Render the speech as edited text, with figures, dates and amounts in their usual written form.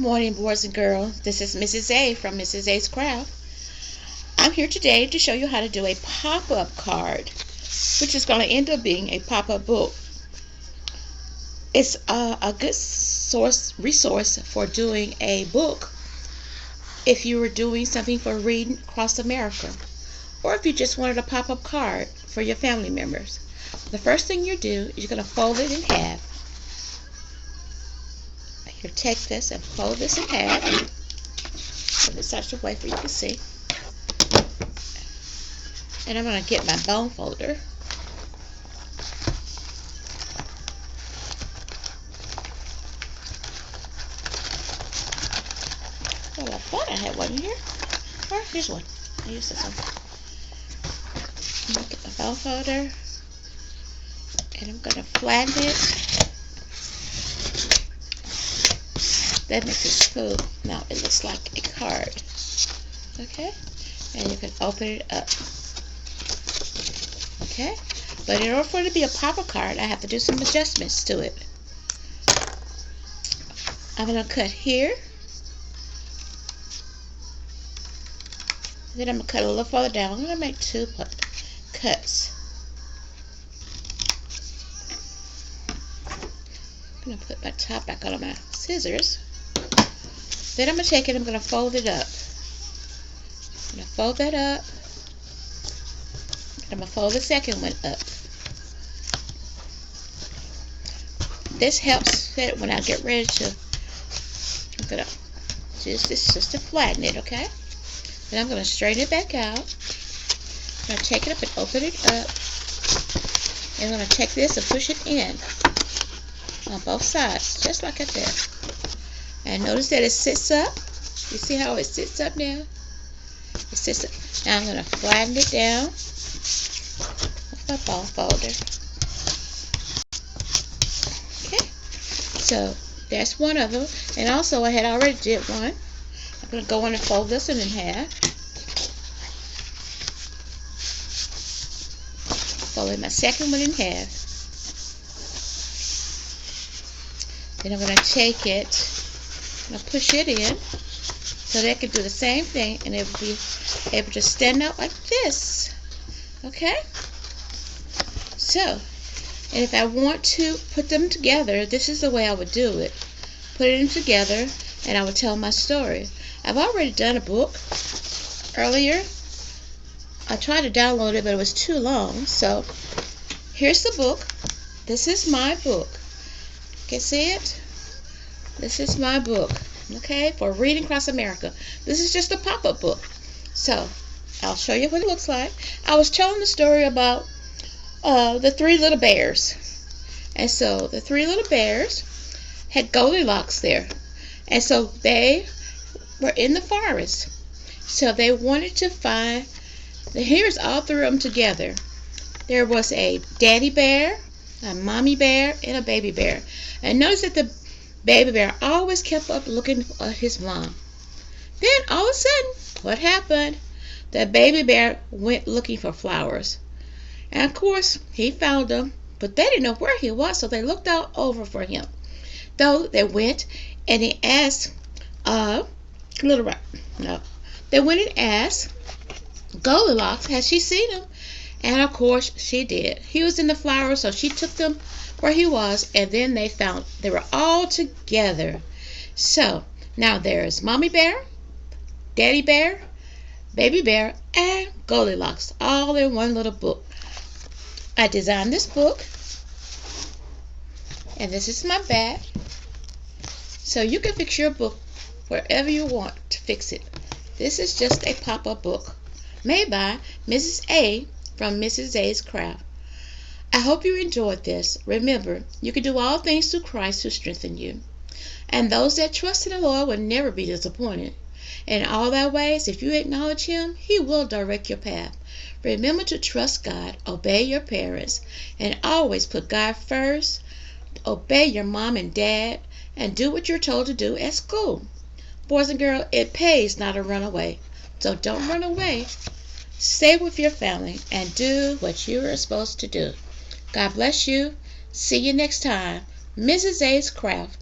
morning, boys and girls. This is Mrs. A from Mrs. A's Craft. I'm here today to show you how to do a pop-up card, which is going to end up being a pop-up book. It's a good resource for doing a book if you were doing something for reading across America, or if you just wanted a pop-up card for your family members. The first thing you do is you're going to fold it in half. You take this and fold this in half. Put this out the way for you can see. And I'm going to get my bone folder. Well, I thought I had one here. Or here's one. I use this one. I'm going to get my bone folder. And I'm going to flatten it. That makes it smooth. Now it looks like a card. Okay? And you can open it up. Okay? But in order for it to be a pop-up card, I have to do some adjustments to it. I'm going to cut here. Then I'm going to cut a little further down. I'm going to make two cuts. I'm going to put my top back on my scissors. Then I'm going to take it and I'm going to fold it up. I'm going to fold that up. And I'm going to fold the second one up. This helps fit when I get ready to, I'm going to use this just to flatten it, okay? Then I'm going to straighten it back out. I'm going to take it up and open it up. And I'm going to take this and push it in on both sides, just like I did. And notice that it sits up. You see how it sits up now? It sits up. Now I'm going to flatten it down with my bone folder. Okay. So that's one of them. And also I had already did one. I'm going to go in and fold this one in half. Fold my second one in half. Then I'm going to take it. I'm going to push it in so they can do the same thing and it will be able to stand out like this. Okay? So, and if I want to put them together, this is the way I would do it. Put them together and I would tell my story. I've already done a book earlier. I tried to download it, but it was too long. So, here's the book. This is my book. Can you see it? This is my book, okay, for reading across America. This is just a pop-up book. So, I'll show you what it looks like. I was telling the story about the three little bears. And so, the three little bears had Goldilocks there. And so, they were in the forest. So, they wanted to find, here's all three of them together. There was a daddy bear, a mommy bear, and a baby bear. And notice that the baby bear always kept up looking for his mom. Then all of a sudden, what happened? The baby bear went looking for flowers. And of course, he found them, but they didn't know where he was, so they looked out over for him. So they went and they asked they went and asked Goldilocks, has she seen him? And of course, she did. He was in the flowers, so she took them where he was, and then they were all together. So now there's mommy bear, daddy bear, baby bear, and Goldilocks, all in one little book. I designed this book, and this is my back. So you can fix your book wherever you want to fix it. This is just a pop-up book made by Mrs. A from Mrs. A's Craft. I hope you enjoyed this. Remember, you can do all things through Christ who strengthens you. And those that trust in the Lord will never be disappointed. In all thy ways, if you acknowledge him, he will direct your path. Remember to trust God, obey your parents, and always put God first. Obey your mom and dad, and do what you're told to do at school. Boys and girls, it pays not to run away. So don't run away. Stay with your family and do what you are supposed to do. God bless you. See you next time. Mrs. A's Craft.